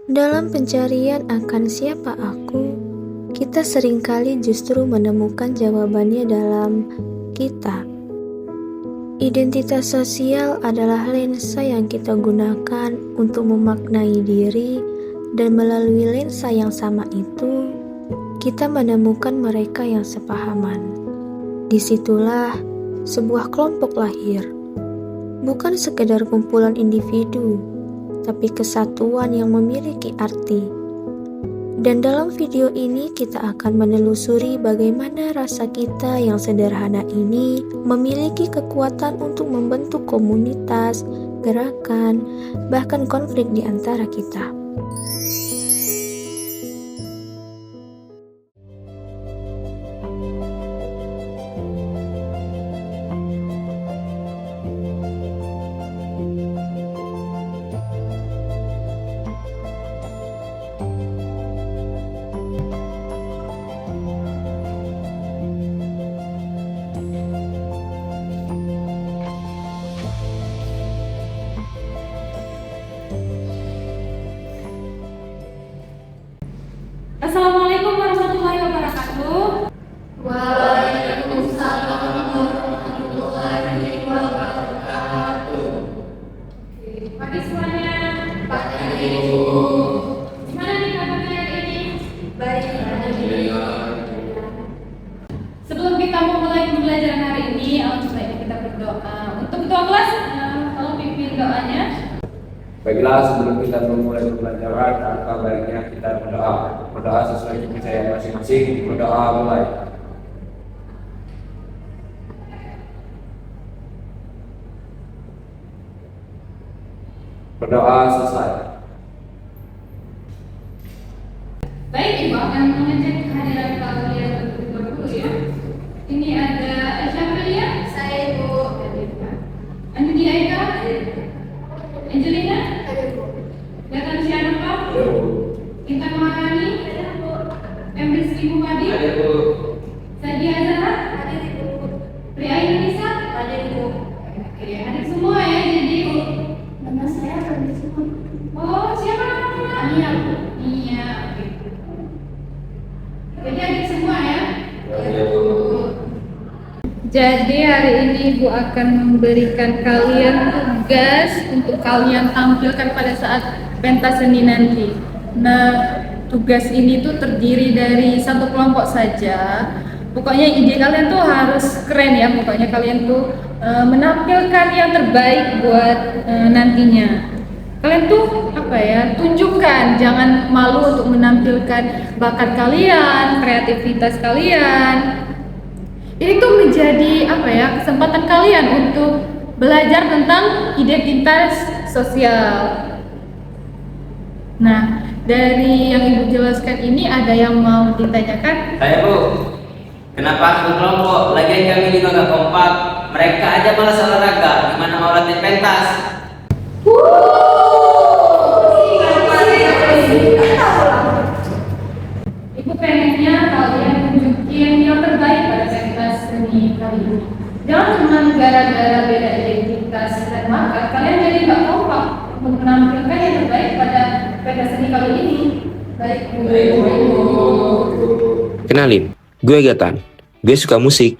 Dalam pencarian akan siapa aku, kita seringkali justru menemukan jawabannya dalam kita. Identitas sosial adalah lensa yang kita gunakan untuk memaknai diri, dan melalui lensa yang sama itu, kita menemukan mereka yang sepahaman. Disitulah sebuah kelompok lahir, bukan sekedar kumpulan individu, tapi kesatuan yang memiliki arti. Dan dalam video ini kita akan menelusuri bagaimana rasa kita yang sederhana ini memiliki kekuatan untuk membentuk komunitas, gerakan, bahkan konflik di antara kita. Assalamualaikum warahmatullahi wabarakatuh. Waalaikumsalam warahmatullahi wabarakatuh. Pagi semuanya. Pagi. Gimana nih kabarnya hari ini? Baik. Sebelum kita memulai pembelajaran hari ini, sebaiknya kita berdoa. Untuk ketua kelas, tolong pimpin doanya. Baiklah, sebelum kita memulai pembelajaran, maka baiknya kita berdoa. Berdoa sesuai kepercayaan masing-masing. Berdoa mulai. Berdoa selesai. Baik, Ibu akan mengecek kehadiran kalian dulu ya. Ini ada Syafriya, Saya Ibu. Anjudia Eka, Angelina, Ada Bu. Datan Syanuka, Ada Bu. Intan Maharani, Emriski Bupadi, Ada Bu. Sadia Zahra, Ada Ibu. Pria Indonesia. Ada Ibu. Oke, hadir semua ya. Jadi, Nama saya Fadli Sukma. oh siapa namanya? Ania, Bu. Iya. Oke. Jadi hadir semua ya. Ada Bu. Jadi hari ini Ibu akan memberikan kalian tugas untuk kalian tampilkan pada saat pentas seni nanti. Nah, tugas ini tuh terdiri dari satu kelompok saja. Pokoknya ide kalian tuh harus keren ya. Pokoknya kalian tuh menampilkan yang terbaik buat nantinya. Kalian tuh apa ya? Tunjukkan, jangan malu untuk menampilkan bakat kalian, kreativitas kalian. Ini tuh menjadi apa ya, kesempatan kalian untuk belajar tentang identitas sosial. Nah, dari yang Ibu jelaskan ini ada yang mau ditanyakan? Saya Bu, kenapa satu kelompok? Lagian kami juga gak kompak. Mereka aja malas olahraga, gimana mau latihan pentas? Ibu pengennya kalian tunjukin yang terbaik pada pentas seni kali ini. Jangan cuma gara-gara beda identitas dan bakat, kalian jadi gak kompak untuk menampilkan yang terbaik pada pentas seni kali ini. Baik, Bu. Kenalin, gue Gatan. Gue suka musik.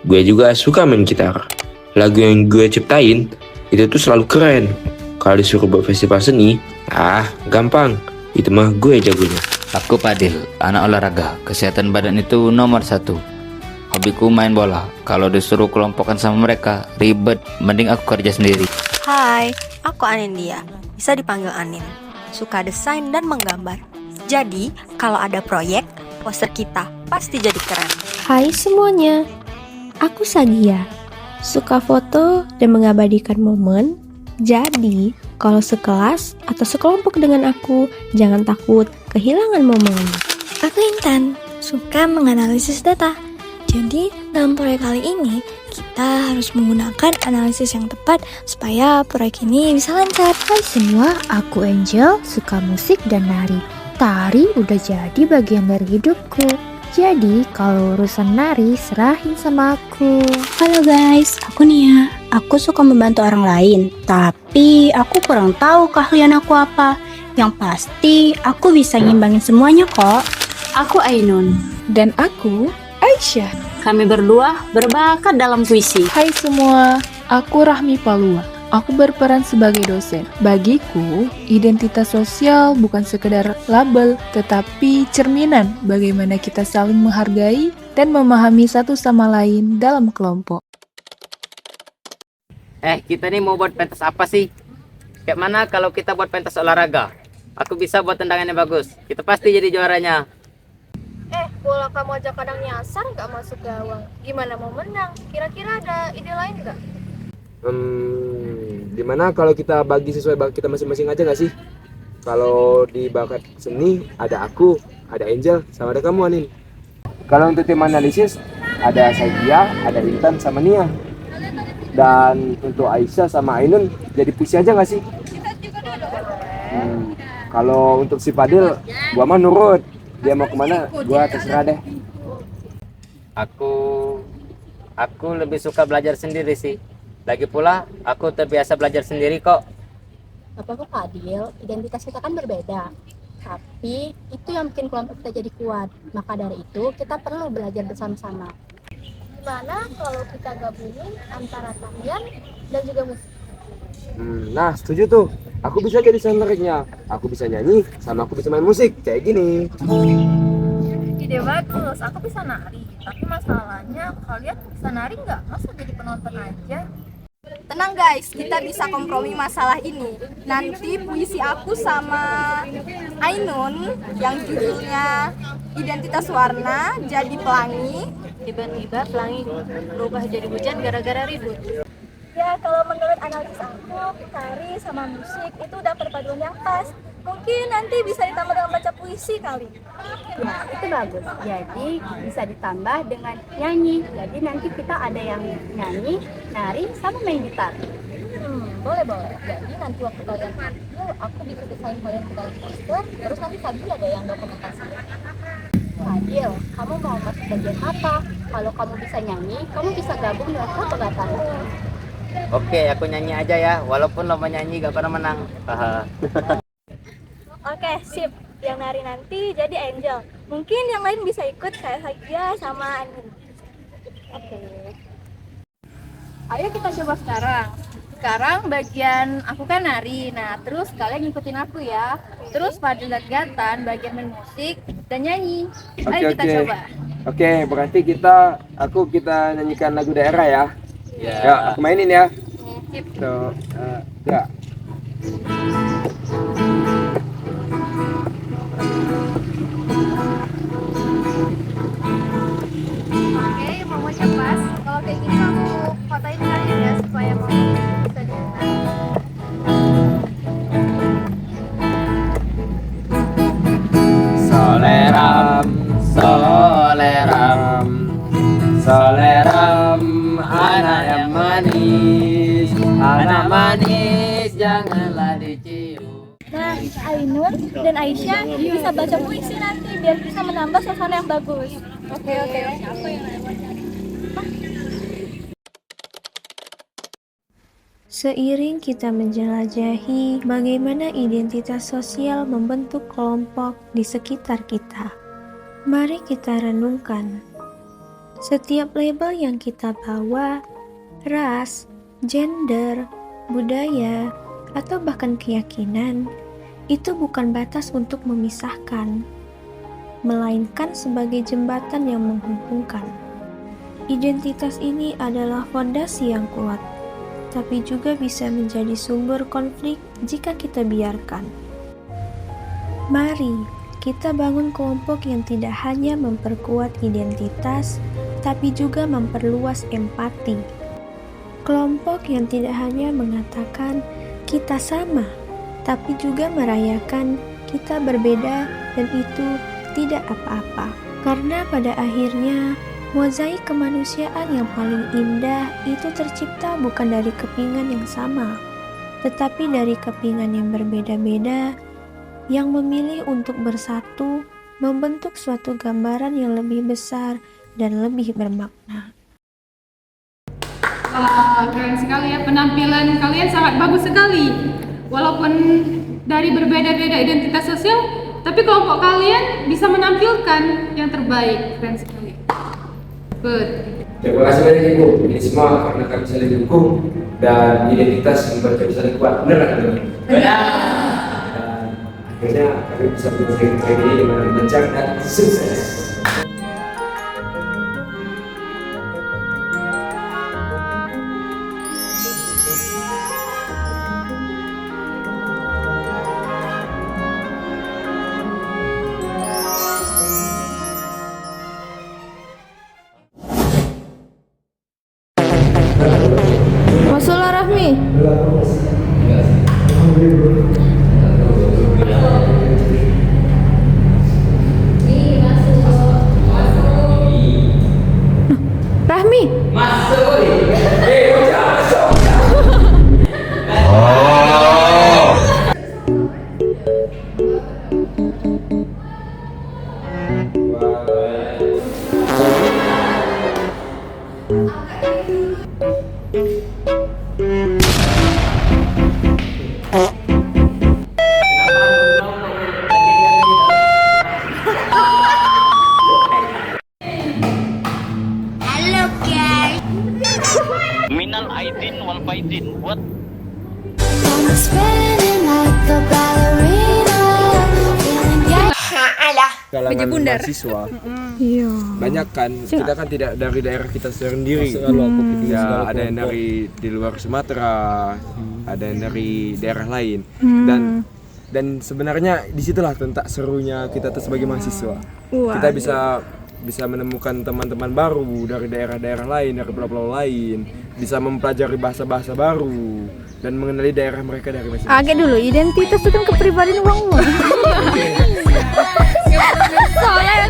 Gue juga suka main gitar. Lagu yang gue ciptain itu tuh selalu keren. Kalau disuruh buat festival seni, gampang. Itu mah gue jagonya. Aku Padil, anak olahraga. Kesehatan badan itu nomor 1. Hobiku main bola. Kalau disuruh kelompokkan sama mereka, ribet. Mending aku kerja sendiri. Hai, aku Anindya. Bisa dipanggil Anin. Suka desain dan menggambar. Jadi, kalau ada proyek, poster kita pasti jadi keren. Hai semuanya, aku Sagia. Suka foto dan mengabadikan momen. Jadi, kalau sekelas atau sekelompok dengan aku, jangan takut kehilangan momen. Aku Intan, suka menganalisis data. Jadi, dalam proyek kali ini, kita harus menggunakan analisis yang tepat supaya proyek ini bisa lancar. Hai semua, aku Angel, suka musik dan nari. Tari udah jadi bagian dari hidupku. Jadi kalau urusan nari serahin sama aku. Halo guys, aku Nia. Aku suka membantu orang lain, tapi aku kurang tahu keahlian aku apa. Yang pasti aku bisa ngimbangin semuanya kok. Aku Ainun. Dan aku Aisyah. Kami berdua berbakat dalam puisi. Hai semua, aku Rahmi Palua. Aku berperan sebagai dosen. Bagiku, identitas sosial bukan sekedar label, tetapi cerminan bagaimana kita saling menghargai dan memahami satu sama lain dalam kelompok. Kita nih mau buat pentas apa sih? Kayak mana kalau kita buat pentas olahraga? Aku bisa buat tendangannya bagus. Kita pasti jadi juaranya. Bola kamu aja kadang nyasar nggak masuk gawang. Gimana mau menang? Kira-kira ada ide lain nggak? Gimana kalau kita bagi sesuai bakat kita masing-masing aja nggak sih? Kalau di bakat seni ada aku, ada Angel, sama ada kamu Anin. Kalau untuk tim analisis ada Sagia, ada Intan sama Nia. Dan untuk Aisyah sama Ainun jadi puisi aja nggak sih? Kalau untuk si Fadil, gua mah nurut. Dia mau kemana, gua terserah deh. Aku lebih suka belajar sendiri sih. Lagi pula, aku terbiasa belajar sendiri kok. Bapak Fadil, identitas kita kan berbeda. Tapi itu yang bikin kelompok kita jadi kuat. Maka dari itu kita perlu belajar bersama-sama. Gimana kalau kita gabungin antara tarian dan juga musik? Nah, setuju tuh. Aku bisa jadi soundtracknya. Aku bisa nyanyi, sama aku bisa main musik. Kayak gini. Ide bagus, aku bisa nari. Tapi masalahnya, kalian bisa nari nggak? Masa jadi penonton aja? Tenang guys, kita bisa kompromi masalah ini. Nanti puisi aku sama Ainun yang judulnya Identitas Warna jadi pelangi. Tiba-tiba pelangi berubah jadi hujan gara-gara ribut. Ya, kalau menurut analisis aku, tari sama musik itu udah perpaduan yang pas. Mungkin nanti bisa ditambah dengan baca puisi kali. Ya, itu bagus. Jadi bisa ditambah dengan nyanyi. Jadi nanti kita ada yang nyanyi, nari, sama main gitar. Boleh. Jadi nanti waktu kalian tampil, aku bisa desain kalian ke dalam poster, terus nanti Fadil ada yang dokumentasi. Fadil, kamu mau masuk bagian apa? Kalau kamu bisa nyanyi, kamu bisa gabung dengan kegiatan. Oke, aku nyanyi aja ya. Walaupun lomba nyanyi gak pernah menang. Oke, sip. Yang nari nanti jadi Angel. Mungkin yang lain bisa ikut kayak Sagia sama Anin. Oke. Ayo kita coba sekarang. Sekarang bagian aku kan nari. Nah, terus kalian ngikutin aku ya. Terus Fadil dan Gatan bagian main musik dan nyanyi. Ayo kita coba. Oke, berarti kita nyanyikan lagu daerah ya. Ya, aku mainin ya. Sip. Tuh, ya. Oke, mau pas. Kalau kayak gini aku fotoin kalian ya supaya mau bisa dengar. Soleram, anak yang manis, anak manis janganlah dicium. Nah, Ainun dan Aisyah bisa baca puisi nanti biar bisa menambah suasana yang bagus. Oke. Seiring kita menjelajahi bagaimana identitas sosial membentuk kelompok di sekitar kita, mari kita renungkan. Setiap label yang kita bawa, ras, gender, budaya, atau bahkan keyakinan, itu bukan batas untuk memisahkan, melainkan sebagai jembatan yang menghubungkan. Identitas ini adalah fondasi yang kuat, tapi juga bisa menjadi sumber konflik jika kita biarkan. Mari kita bangun kelompok yang tidak hanya memperkuat identitas, tapi juga memperluas empati. Kelompok yang tidak hanya mengatakan kita sama, tapi juga merayakan kita berbeda dan itu tidak apa-apa. Karena pada akhirnya, mozaik kemanusiaan yang paling indah itu tercipta bukan dari kepingan yang sama, tetapi dari kepingan yang berbeda-beda, yang memilih untuk bersatu, membentuk suatu gambaran yang lebih besar dan lebih bermakna. Wah, keren sekali ya, penampilan kalian sangat bagus sekali. Walaupun dari berbeda-beda identitas sosial, tapi kelompok kalian bisa menampilkan yang terbaik. Keren sekali. Good. Terima kasih banyak Ibu. Ini semua karena kami saling dukung dan identitas membuat kami saling kuat. Benar kan? Benar. Dan akhirnya kami bisa menyelesaikan ini dengan lancar dan sukses. Masuklah Rahmi. Rahmi. Halo guys. Minal aidin wal faidin. What? Kalangan mahasiswa banyak kan, kita kan tidak dari daerah kita sendiri ya, ada yang dari di luar Sumatera, ada yang dari daerah lain, dan sebenarnya disitulah tentak serunya kita sebagai mahasiswa. Kita bisa menemukan teman-teman baru dari daerah-daerah lain, dari pulau-pulau lain, bisa mempelajari bahasa-bahasa baru dan mengenali daerah mereka dari masing-masing. Oke dulu, identitas itu kan kepribadian uang. Soalnya